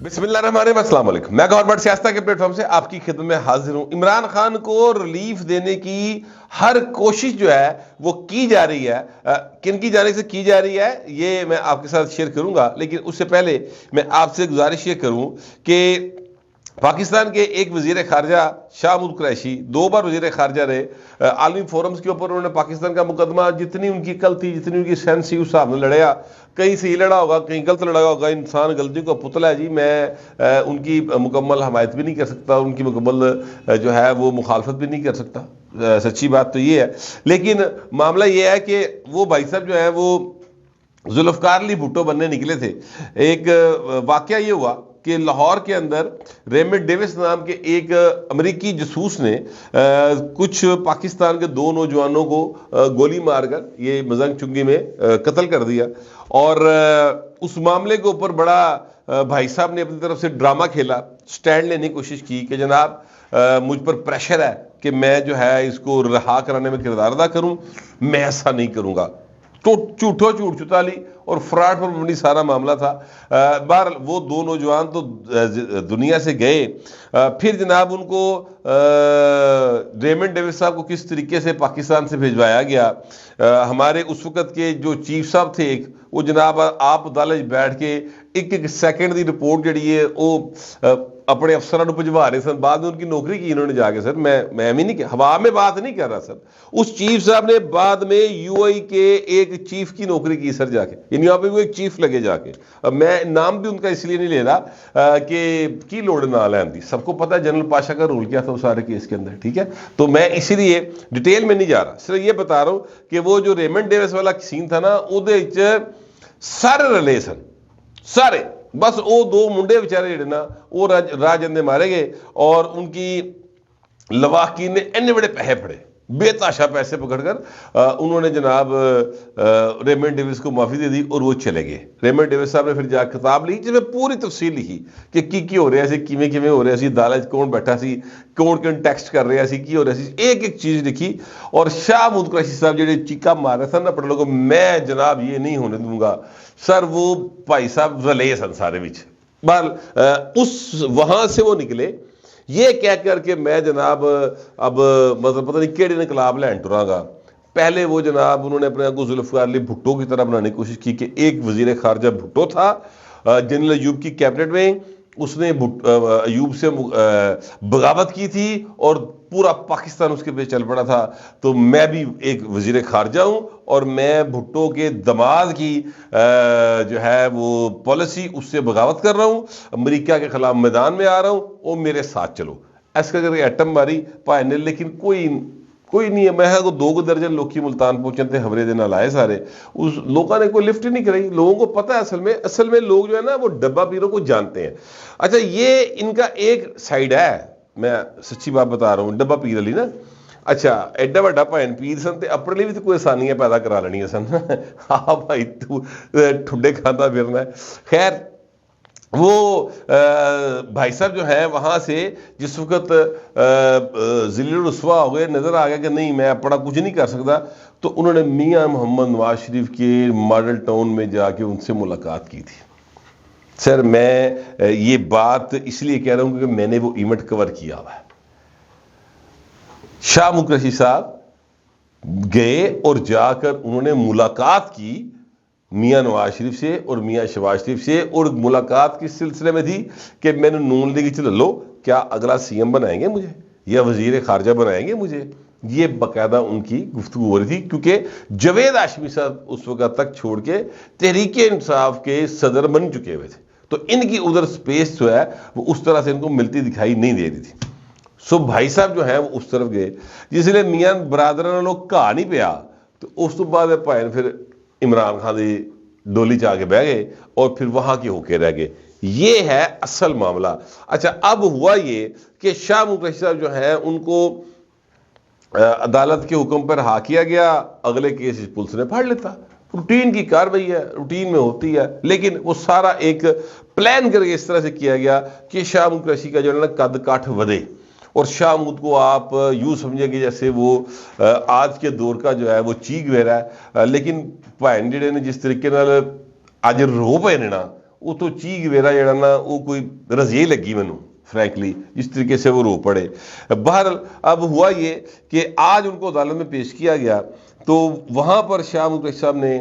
بسم اللہ الرحمن الرحیم، السلام علیکم۔ میں گورنمنٹ سیاستہ کے پلیٹ فارم سے آپ کی خدمت میں حاضر ہوں۔ عمران خان کو ریلیف دینے کی ہر کوشش جو ہے وہ کی جا رہی ہے۔ کن کی جانب سے کی جا رہی ہے یہ میں آپ کے ساتھ شیئر کروں گا، لیکن اس سے پہلے میں آپ سے گزارش یہ کروں کہ پاکستان کے ایک وزیر خارجہ شاہ محمود قریشی 2 بار وزیر خارجہ رہے۔ عالمی فورمز کے اوپر انہوں نے پاکستان کا مقدمہ جتنی ان کی عقل تھی، جتنی ان کی سینس تھی، اس حساب میں لڑیا۔ کہیں صحیح لڑا ہوگا، کہیں غلط لڑا ہوگا، انسان غلطی کا پتلا ہے جی۔ میں ان کی مکمل حمایت بھی نہیں کر سکتا، ان کی مکمل جو ہے وہ مخالفت بھی نہیں کر سکتا، سچی بات تو یہ ہے۔ لیکن معاملہ یہ ہے کہ وہ بھائی صاحب جو ہے وہ ذوالفقار علی بھٹو بننے نکلے تھے۔ ایک واقعہ یہ ہوا کہ لاہور کے اندر ریمنڈ ڈیوس نام کے ایک امریکی جاسوس نے کچھ پاکستان کے 2 نوجوانوں کو گولی مار کر یہ مزنگ چنگی میں قتل کر دیا، اور اس معاملے کے اوپر بڑا بھائی صاحب نے اپنی طرف سے ڈرامہ کھیلا، سٹینڈ لینے کی کوشش کی کہ جناب مجھ پر پریشر ہے کہ میں جو ہے اس کو رہا کرانے میں کردار ادا کروں، میں ایسا نہیں کروں گا۔ تو جھوٹ چتالی اور فراڈ پر مبنی سارا معاملہ تھا۔ بہرحال وہ 2 نوجوان تو دنیا سے گئے۔ پھر جناب ان کو ریمنڈ ڈیوس صاحب کو کس طریقے سے پاکستان سے بھیجوایا گیا۔ ہمارے اس وقت کے جو چیف صاحب تھے ایک، وہ جناب آپ عدالت بیٹھ کے ایک سیکنڈ دی رپورٹ جڑی ہے وہ اپنے افسران کو بھجوا رہے سن۔ بعد میں ان کی نوکری کی انہوں نے جا کے، سر میں بھی نہیں ہوا میں بات نہیں کر رہا سر، اس چیف صاحب نے بعد میں یو اے کے ایک چیف کی نوکری کی سر جا کے، یعنی یہاں پہ وہ ایک چیف لگے جا کے۔ میں نام بھی ان کا اس لیے نہیں لے رہا کہ کی لوڑ نہ لین دی، سب کو پتہ ہے جنرل پاشا کا رول کیا تھا اس سارے کیس کے اندر، ٹھیک ہے۔ تو میں اسی لیے ڈیٹیل میں نہیں جا رہا، صرف یہ بتا رہا ہوں کہ وہ جو ریمنڈ ڈیوس والا سین تھا نا، وہ سارے رلے سن، سارے، بس وہ 2 منڈے بیچارے جڑے نا وہ راہ جندے مارے گئے، اور ان کی لواحقین نے اتنے بڑے پیسے پھڑے، بے تحاشا پیسے پکڑ کر انہوں نے جناب ریمنڈ ڈیوس کو معافی دے دی اور وہ چلے گئے۔ ریمنڈ ڈیوس صاحب نے پھر جا کتاب لی جس میں پوری تفصیل لکھی کہ کی ہو رہا سی، کیویں ہو رہا سی، عدالت کون بیٹھا سی، کون ٹیکسٹ کر رہا سی، کی ہو رہا سی، ایک چیز لکھی۔ اور شاہ محمود قریشی صاحب جڑے چیکا مار رہے تھے نا اپنے لوگوں، میں جناب یہ نہیں ہونے دوں گا سر، وہ بھائی صاحب رلے سن سارے وچ۔ اس وہاں سے وہ نکلے یہ کہہ کر کہ میں جناب اب مطلب پتہ نہیں کیڑے انقلاب لین ٹراں گا۔ پہلے وہ جناب انہوں نے اپنے آپ کو ذوالفقار علی بھٹو کی طرح بنانے کی کوشش کی کہ ایک وزیر خارجہ بھٹو تھا جنرل ایوب کی کیبنٹ میں، اس نے ایوب سے بغاوت کی تھی اور پورا پاکستان اس کے پہ چل پڑا تھا، تو میں بھی ایک وزیر خارجہ ہوں اور میں بھٹو کے دماد کی جو ہے وہ پالیسی اس سے بغاوت کر رہا ہوں، امریکہ کے خلاف میدان میں آ رہا ہوں، اور میرے ساتھ چلو۔ ایسا کر کے ایٹم ماری پائے نے، لیکن کوئی نہیں ہے۔ میں 2 درجن لوکی ملتان پہنچتے ہورے دے نال آئے سارے، اس لوگوں نے کوئی لفٹ ہی نہیں کرائی۔ لوگوں کو پتہ ہے اصل میں لوگ جو ہے نا وہ ڈبہ پیروں کو جانتے ہیں۔ اچھا یہ ان کا ایک سائیڈ ہے، میں سچی بات بتا رہا ہوں، ڈبہ پیر علی نا، اچھا ایڈا وڈا بھین پیر سن تے اپنے لیے بھی تو کوئی آسانیاں پیدا کرا لینی سن۔ ہاں بھائی تو ٹھڈے کھاتا پھرنا ہے۔ خیر وہ بھائی صاحب جو ہیں وہاں سے جس وقت ذلیل الرسوا ہو گئے، نظر آ گیا کہ نہیں میں اپنا کچھ نہیں کر سکتا، تو انہوں نے میاں محمد نواز شریف کے ماڈل ٹاؤن میں جا کے ان سے ملاقات کی تھی۔ سر میں یہ بات اس لیے کہہ رہا ہوں کہ میں نے وہ ایونٹ کور کیا ہوا ہے۔ شاہ محمود قریشی صاحب گئے اور جا کر انہوں نے ملاقات کی میاں نواز شریف سے اور میاں شہباز شریف سے، اور ملاقات کس سلسلے میں تھی کہ میں نے نون لیگ چل لو، کیا اگلا سی ایم بنائیں گے مجھے یا وزیر خارجہ بنائیں گے مجھے، یہ باقاعدہ ان کی گفتگو ہو رہی تھی، کیونکہ جاوید ہاشمی صاحب اس وقت تک چھوڑ کے تحریک انصاف کے صدر بن چکے ہوئے تھے، تو ان کی ادھر سپیس جو ہے وہ اس طرح سے ان کو ملتی دکھائی نہیں دے رہی تھی۔ سو بھائی صاحب جو ہیں وہ اس طرف گئے، جس لیے میاں برادران لوگ کہا نہیں پیا، تو اس تو بعد بھائی پھر عمران خان دی ڈولی چاہ کے بہ گئے اور پھر وہاں کے ہو کے رہ گئے۔ یہ ہے اصل معاملہ۔ اچھا اب ہوا یہ کہ شاہ محمود قریشی صاحب جو ہیں ان کو عدالت کے حکم پر رہا کیا گیا، اگلے کیس پولیس نے پھاڑ لیتا، روٹین کی کارروائی ہے، روٹین میں ہوتی ہے، لیکن وہ سارا ایک پلان کر کے اس طرح سے کیا گیا کہ شاہ محمود قریشی کا جو ہے نا قد کاٹھ ودے، اور شاہ محمود کو آپ یوں سمجھیں کہ جیسے وہ آج کے دور کا جو ہے وہ چیک ویرا ہے، لیکن بھائن جڑے نے جس طریقے نال اج رو پے نے نا وہ تو چیخ میرا جڑا نا وہ کوئی رضی لگی مینوں فرینکلی جس طریقے سے وہ رو پڑے. بہرحال اب ہوا یہ کہ آج ان کو عدالت میں پیش کیا گیا تو وہاں پر شاہ محمود قریشی صاحب نے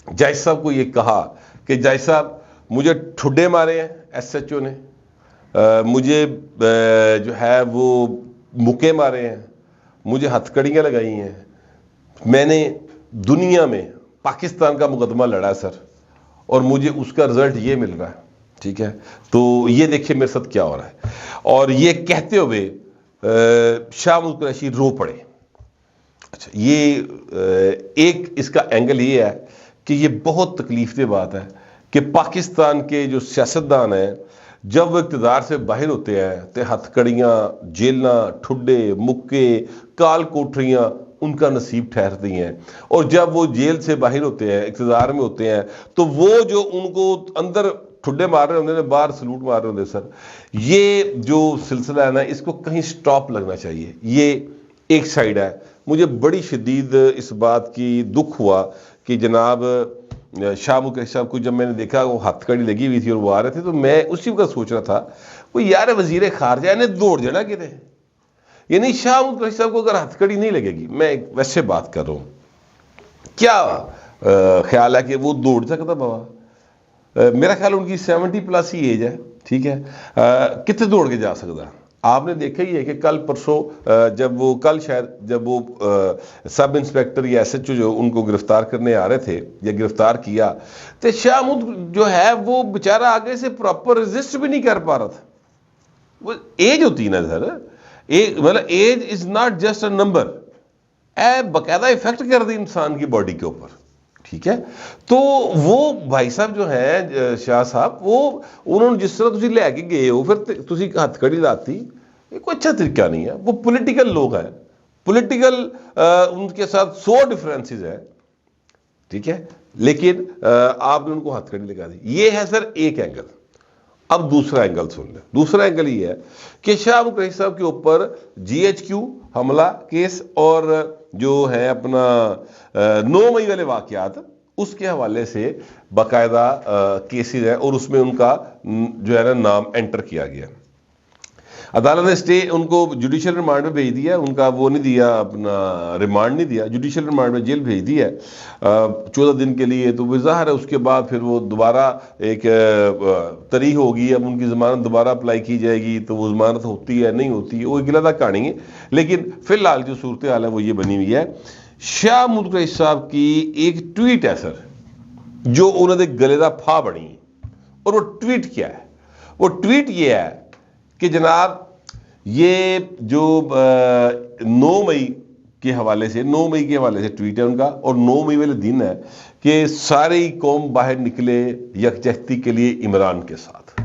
جج صاحب کو یہ کہا کہ جج صاحب مجھے ٹھڈے مارے ہیں ایس ایچ او نے, مجھے جو ہے وہ مکے مارے ہیں, مجھے ہتھ کڑیاں لگائی ہیں, میں نے دنیا میں پاکستان کا مقدمہ لڑا ہے سر, اور مجھے اس کا رزلٹ یہ مل رہا ہے. ٹھیک ہے, تو یہ دیکھیں میرے ساتھ کیا ہو رہا ہے. اور یہ کہتے ہوئے شاہ محمود قریشی رو پڑے. اچھا, یہ ایک اس کا اینگل یہ ہے کہ یہ بہت تکلیف دہ بات ہے کہ پاکستان کے جو سیاستدان ہیں جب وہ اقتدار سے باہر ہوتے ہیں تو ہتھ کڑیاں, جیلنا, ٹھڈے, مکے, کال کوٹریاں ان کا نصیب ٹھہرتی ہیں, اور جب وہ جیل سے باہر ہوتے ہیں اقتدار میں ہوتے ہیں تو وہ جو ان کو اندر ٹھڈے مار رہے ہوتے ہیں باہر سلوٹ مار رہے ہوتے ہیں. سر یہ جو سلسلہ ہے نا اس کو کہیں سٹاپ لگنا چاہیے. یہ ایک سائیڈ ہے. مجھے بڑی شدید اس بات کی دکھ ہوا کہ جناب شاہ محمود قریشی صاحب کو جب میں نے دیکھا وہ ہاتھ کڑی لگی ہوئی تھی اور وہ آ رہے تھے تو میں اسی وقت سوچ رہا تھا وہ یار وزیر خارجہ نے دوڑ جانا کدے. یعنی شاہ محمود قریشی صاحب کو اگر ہاتھ کڑی نہیں لگے گی, میں ویسے بات کر رہا ہوں, کیا خیال ہے کہ وہ دوڑ سکتا بابا؟ میرا خیال ان کی 70+ ہی ایج ہے. ٹھیک ہے, کتنے دوڑ کے جا سکتا؟ آپ نے دیکھا ہی ہے کہ کل پرسوں جب وہ کل شاید جب وہ سب انسپیکٹر یا ایس ایچ او جو ان کو گرفتار کرنے آ رہے تھے یا گرفتار کیا تو شاہ محمود جو ہے وہ بیچارہ آگے سے پراپر ریزسٹ بھی نہیں کر پا رہا تھا. وہ ایج ہوتی ہے نا سر, مطلب age is not just a number, باقاعدہ افیکٹ کر دی انسان کی باڈی کے اوپر. ٹھیک ہے, تو وہ بھائی صاحب جو ہیں شاہ صاحب وہ انہوں نے جس طرح تسی لے کے گئے ہو پھر تسی ہاتھ کڑی لاتی, یہ کوئی اچھا طریقہ نہیں ہے. وہ پولیٹیکل لوگ ہیں, پولیٹیکل ان کے ساتھ 100 ڈفرینسز ہیں. ٹھیک ہے, لیکن آپ نے ان کو ہاتھ کڑی لگا دی. یہ ہے سر ایک اینگل. اب دوسرا اینگل سن لیں. دوسرا اینگل یہ ہے کہ شاہ محمود قریشی صاحب کے اوپر GHQ حملہ کیس اور جو ہے اپنا 9 مئی والے واقعات اس کے حوالے سے باقاعدہ کیسز ہیں اور اس میں ان کا جو ہے نا نام انٹر کیا گیا. عدالت نے اسٹے ان کو جوڈیشل ریمانڈ میں بھیج دیا, ان کا وہ نہیں دیا, اپنا ریمانڈ نہیں دیا, جوڈیشل ریمانڈ میں جیل بھیج دیا 14 دن کے لیے. تو وہ ظاہر ہے اس کے بعد پھر وہ دوبارہ ایک طریق ہوگی, اب ان کی ضمانت دوبارہ اپلائی کی جائے گی تو وہ ضمانت ہوتی ہے نہیں ہوتی, وہ ایک علیحدہ کہانی ہے. لیکن فی الحال جو صورتحال ہے وہ یہ بنی ہوئی ہے. شاہ محمود قریشی صاحب کی ایک ٹویٹ ہے سر جو انہوں نے گلے دا پھا بنی, اور وہ ٹویٹ کیا ہے؟ وہ ٹویٹ یہ ہے کہ جناب یہ جو 9 مئی کے حوالے سے ٹویٹ ہے ان کا, اور 9 مئی والے دن ہے کہ ساری قوم باہر نکلے یکجہتی کے لیے عمران کے ساتھ.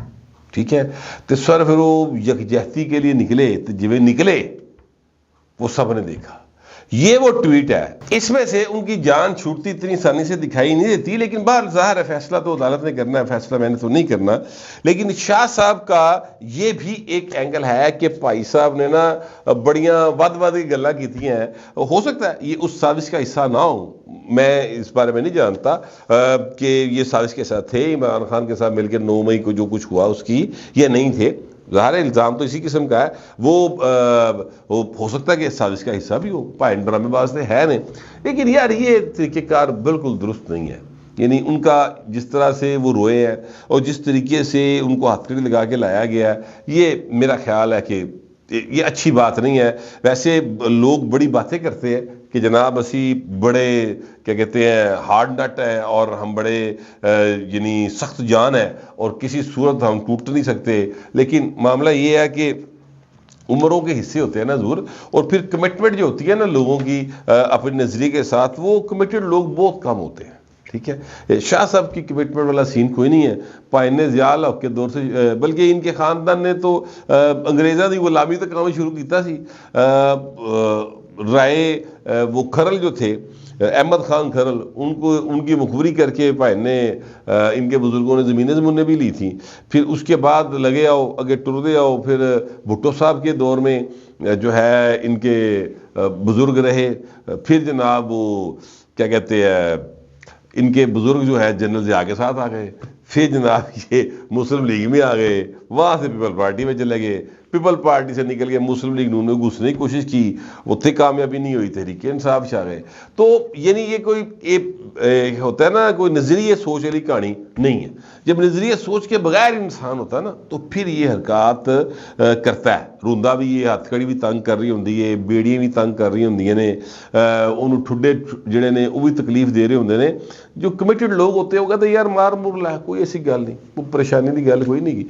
ٹھیک ہے, تو سر پھر وہ یکجہتی کے لیے نکلے تو جو نکلے وہ سب نے دیکھا. یہ وہ ٹویٹ ہے. اس میں سے ان کی جان چھوٹتی اتنی آسانی سے دکھائی نہیں دیتی, لیکن باہر ظاہر ہے فیصلہ تو عدالت نے کرنا ہے, فیصلہ میں نے تو نہیں کرنا. لیکن شاہ صاحب کا یہ بھی ایک اینگل ہے کہ بھائی صاحب نے نا بڑیاں ود کی گلاں کیتی ہیں. ہو سکتا ہے یہ اس سازش کا حصہ نہ ہو, میں اس بارے میں نہیں جانتا کہ یہ سازش کے ساتھ تھے عمران خان کے ساتھ مل کے 9 مئی کو جو کچھ ہوا اس کی, یا نہیں تھے. ظاہر الزام تو اسی قسم کا ہے. وہ ہو سکتا ہے کہ سازش کا حصہ بھی ہو, پائن ڈرامے باز سے ہے نہیں. لیکن یار یہ طریقہ کار بالکل درست نہیں ہے. یعنی ان کا جس طرح سے وہ روئے ہیں اور جس طریقے سے ان کو ہتھ کڑی لگا کے لایا گیا ہے, یہ میرا خیال ہے کہ یہ اچھی بات نہیں ہے. ویسے لوگ بڑی باتیں کرتے ہیں کہ جناب اسی بڑے کیا کہتے ہیں ہارڈ نٹ ہیں اور ہم بڑے یعنی سخت جان ہیں اور کسی صورت ہم ٹوٹ نہیں سکتے. لیکن معاملہ یہ ہے کہ عمروں کے حصے ہوتے ہیں نا حضور, اور پھر کمٹمنٹ جو ہوتی ہے نا لوگوں کی اپنے نظریے کے ساتھ, وہ کمیٹڈ لوگ بہت کم ہوتے ہیں. ٹھیک ہے, شاہ صاحب کی کمٹمنٹ والا سین کوئی نہیں ہے. پائن ضیاء الحق کے دور سے, بلکہ ان کے خاندان نے تو انگریزاں دی غلامی تک کام شروع کیتا سی. رائے وہ کھرل جو تھے احمد خان کھرل, ان کی مخبری کر کے بھائی نے ان کے بزرگوں نے زمینیں بھی لی تھیں. پھر اس کے بعد لگے آؤ اگے ٹردے آؤ, پھر بھٹو صاحب کے دور میں جو ہے ان کے بزرگ رہے. پھر جناب وہ کیا کہتے ہیں ان کے بزرگ جو ہے جنرل ضیاء کے ساتھ آ گئے. پھر جناب یہ مسلم لیگ میں آ گئے, وہاں سے پیپل پارٹی میں چلے گئے, پیپل پارٹی سے نکل کے مسلم لیگ نون میں گھسنے کی کوشش کی, اتنے کامیابی نہیں ہوئی, تحریک انصاف سے آ گئے. تو یعنی یہ کوئی ہوتا ہے نا کوئی نظریہ سوچ والی کہانی نہیں ہے. جب نظریہ سوچ کے بغیر انسان ہوتا ہے نا تو پھر یہ حرکات کرتا ہے. روندا بھی یہ ہاتھ کڑی بھی تنگ کر رہی ہوندی ہے, بیڑیاں بھی تنگ کر رہی ہوندیاں نے, انہوں ٹھڈے جڑے نے وہ بھی تکلیف دے رہے ہوندے نے. جو کمیٹڈ لوگ ہوتے ہیں وہ کہتے ہیں یار مار مر لا, کوئی ایسی گل نہیں, کوئی پریشانی کی گل کوئی نہیں کی.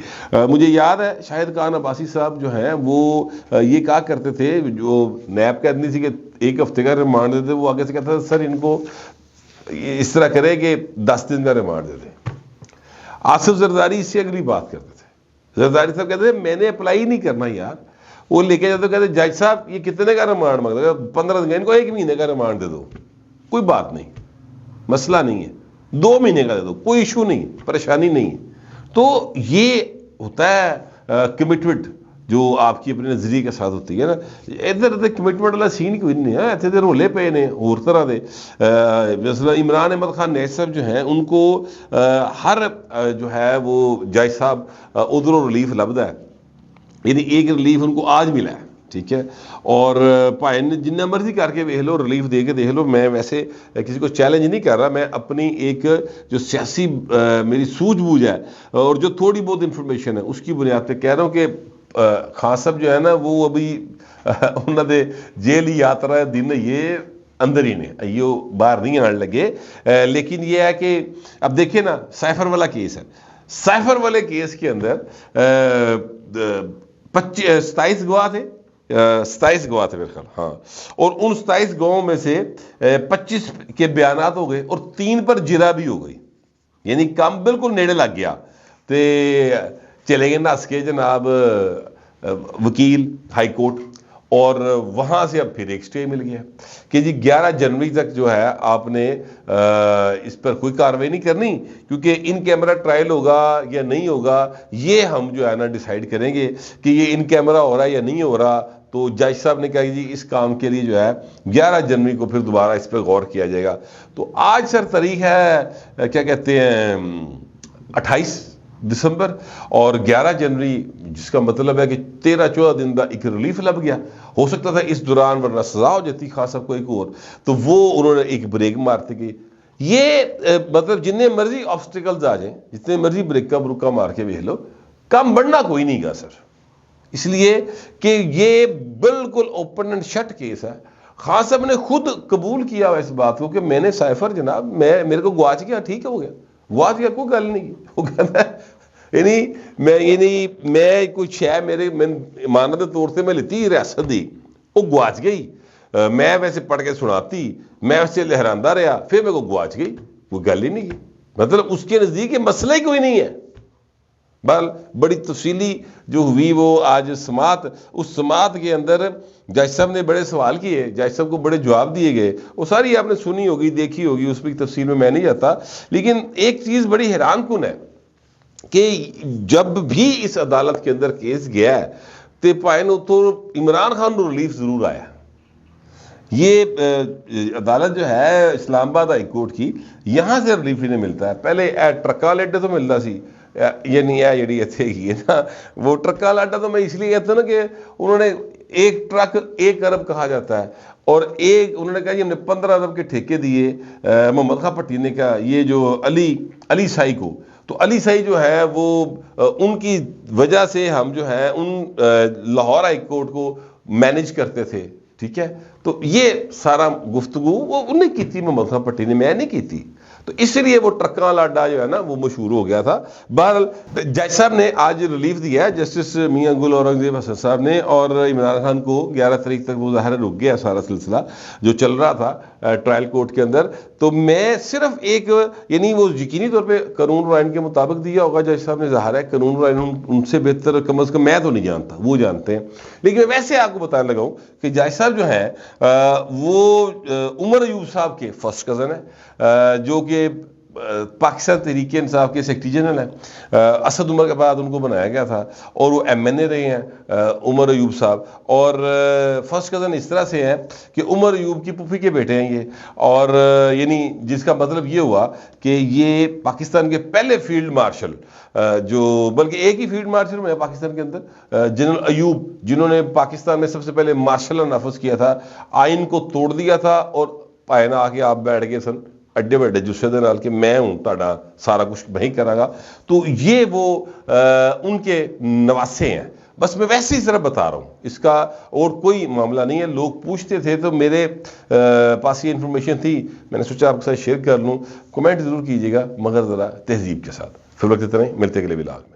مجھے یاد ہے شاہد خان عباسی صاحب جو ہیں وہ یہ کہا کرتے تھے, جو نیب کا آدمی سی کہ 1 ہفتے کا ریمانڈ دیتے, وہ آگے سے کہتا تھا سر ان کو اس طرح کرے کہ 10 دن کا ریمانڈ دے دیں. آصف زرداری اس سے اگلی بات کرتے تھے. زرداری صاحب کہتے تھے میں نے اپلائی نہیں کرنا یار, وہ لے کے جاتے کہتے جج صاحب یہ کتنے کا ریمانڈ مانگتا ہے, 15 دن کا, ان کو 1 مہینے کا ریمانڈ دے دو, کوئی بات نہیں, مسئلہ نہیں ہے, 2 مہینے کا دے دو, کوئی ایشو نہیں, پریشانی نہیں. تو یہ ہوتا ہے کمٹمنٹ جو آپ کی اپنے نظریے کے ساتھ ہوتی ہے نا. ادھر ادھر کمٹمنٹ والا سین کوئی نہیں ہے, اتنے رولے پے نے اور طرح دے. مثلا عمران احمد خان نیز صاحب جو ہیں ان کو ہر جو ہے وہ جج صاحب ادھر ریلیف لبدا ہے, یعنی ایک ریلیف ان کو آج ملا ہے, ٹھیک ہے. اور بھائی جننا مرضی کر کے دیکھ لو, ریلیف دے کے دیکھ لو, میں ویسے کسی کو چیلنج نہیں کر رہا, میں اپنی ایک جو سیاسی میری سوجھ بوجھ ہے اور جو تھوڑی بہت انفارمیشن ہے اس کی بنیاد پہ کہہ رہا ہوں کہ خان صاحب جو ہے نا وہ ابھی انہوں نے جیل ہی یاترا دن یہ اندر ہی نے, یہ باہر نہیں آنے لگے. لیکن یہ ہے کہ اب دیکھیں نا سائفر والا کیس ہے, سائفر والے کیس کے اندر 27 گواہ تھے, 27 گواہ تھے میرے خیال, ہاں, اور ان 27 گواہوں میں سے 25 کے بیانات ہو گئے اور 3 پر جرا بھی ہو گئی, یعنی کام بالکل نیڑے لگ گیا. تے چلے گئے نس کے جناب وکیل ہائی کورٹ, اور وہاں سے اب پھر ایک سٹے مل گیا کہ جی 11 جنوری تک جو ہے آپ نے اس پر کوئی کارروائی نہیں کرنی, کیونکہ ان کیمرہ ٹرائل ہوگا یا نہیں ہوگا یہ ہم جو ہے نا ڈیسائیڈ کریں گے کہ یہ ان کیمرہ ہو رہا ہے یا نہیں ہو رہا. تو جج صاحب نے کہا کہ جی اس کام کے لیے جو ہے 11 جنوری کو پھر دوبارہ اس پہ غور کیا جائے گا. تو آج سر تاریخ ہے کیا کہتے ہیں 28 دسمبر اور 11 جنوری, جس کا مطلب ہے کہ 13-14 دن کا ایک ریلیف لگ گیا. ہو سکتا تھا اس دوران ورنہ سزا ہو جاتی خاص صاحب کو ایک اور, تو وہ انہوں نے ایک بریک مارتے گئے. یہ مطلب جتنے مرضی آبسٹیکلز آ جائیں, جتنے مرضی بریکا بروکا مار کے دیکھ لو, کم بڑھنا کوئی نہیں گا سر, اس لیے کہ یہ بالکل اوپن اینڈ شٹ کیس ہے. خان صاحب نے خود قبول کیا اس بات کو کہ میں نے سائفر جناب میرے کو گواچ گیا, ٹھیک ہے ہو گیا, گواچ گیا, کوئی گل نہیں. وہ کہتا ہے یعنی میں کوئی شے میرے امانت کے طور سے میں لیتی ریاست دی, وہ گواچ گئی, میں ویسے پڑھ کے سناتی, میں ویسے لہراندہ رہا, پھر میرے کو گواچ گئی, کوئی گل ہی نہیں کی. مطلب اس کے نزدیک یہ مسئلہ ہی کوئی نہیں ہے. بہرحال بڑی تفصیلی جو ہوئی وہ آج سماعت, اس سماعت کے اندر جج صاحب نے بڑے سوال کیے, جج صاحب کو بڑے جواب دیے گئے, وہ ساری آپ نے سنی ہوگی, دیکھی ہوگی, اس کی تفصیل میں نہیں جاتا. لیکن ایک چیز بڑی حیران کن ہے کہ جب بھی اس عدالت کے اندر کیس گیا ہے تو پائن تو عمران خان کو ریلیف ضرور آیا. یہ عدالت جو ہے اسلام آباد ہائی کورٹ کی, یہاں سے ریلیف ہی نہیں ملتا ہے. پہلے ٹرکا لیٹے تو ملتا سی, یعنی جڑی اتنے کی ہے نا وہ ٹرکا لاٹا, تو میں اس لیے کہتا نا کہ انہوں نے ایک ٹرک 1 ارب کہا جاتا ہے, اور ایک انہوں نے کہا جی ہم نے 15 ارب کے ٹھیکے دیے محمد خان پٹی نے کہا یہ جو علی سائی کو, تو علی سائی جو ہے وہ ان کی وجہ سے ہم جو ہے ان لاہور ہائی کورٹ کو مینیج کرتے تھے, ٹھیک ہے. تو یہ سارا گفتگو وہ انہیں کی تھی, محمد خان پٹی نے, میں نہیں کی تھی. تو اس لیے وہ ٹرکاں لاڈا جو ہے نا وہ مشہور ہو گیا تھا. بہرحال جج صاحب نے آج ریلیف دیا ہے, جسٹس میاں گل اورنگزیب حسن صاحب نے, اور عمران خان کو 11 تاریخ تک وہ ظاہر رک گیا سارا سلسلہ جو چل رہا تھا ٹرائل کورٹ کے اندر. تو میں صرف ایک یعنی وہ یقینی طور پہ قانون رائن کے مطابق دیا ہوگا جج صاحب نے, ظاہر ہے قانون رائن ان سے بہتر کم از کم میں تو نہیں جانتا, وہ جانتے ہیں. لیکن میں ویسے آپ کو بتانے لگا ہوں کہ جج صاحب جو ہیں وہ عمر ایوب صاحب کے فرسٹ کزن ہیں, جو کہ پاکستان تحریک انصاف کے سیکرٹری جنرل ہیں. اسد عمر کے بعد ان کو بنایا گیا تھا اور وہ MNA رہے ہیں عمر ایوب صاحب. اور فرسٹ کزن اس طرح سے ہیں کہ عمر ایوب کی پھوپھی کے بیٹے ہیں یہ. اور یعنی جس کا مطلب یہ ہوا کہ یہ پاکستان کے پہلے فیلڈ مارشل جو بلکہ ایک ہی فیلڈ مارشل میں پاکستان کے اندر جنرل ایوب جنہوں نے پاکستان میں سب سے پہلے مارشل لا نافذ کیا تھا, آئین کو توڑ دیا تھا اور پائنا آ کے آپ بیٹھ گئے سن اڈے بڑے جسے دے نال کہ میں ہوں تہاڈا سارا کچھ میں ہی کراں گا. تو یہ وہ ان کے نواسے ہیں. بس میں ویسے ہی صرف بتا رہا ہوں, اس کا اور کوئی معاملہ نہیں ہے. لوگ پوچھتے تھے تو میرے پاس یہ انفارمیشن تھی, میں نے سوچا آپ کے ساتھ شیئر کر لوں. کمنٹ ضرور کیجیے گا مگر ذرا تہذیب کے ساتھ. فی الوقت اتنا ہی, ملتے اگلے ولاگ میں.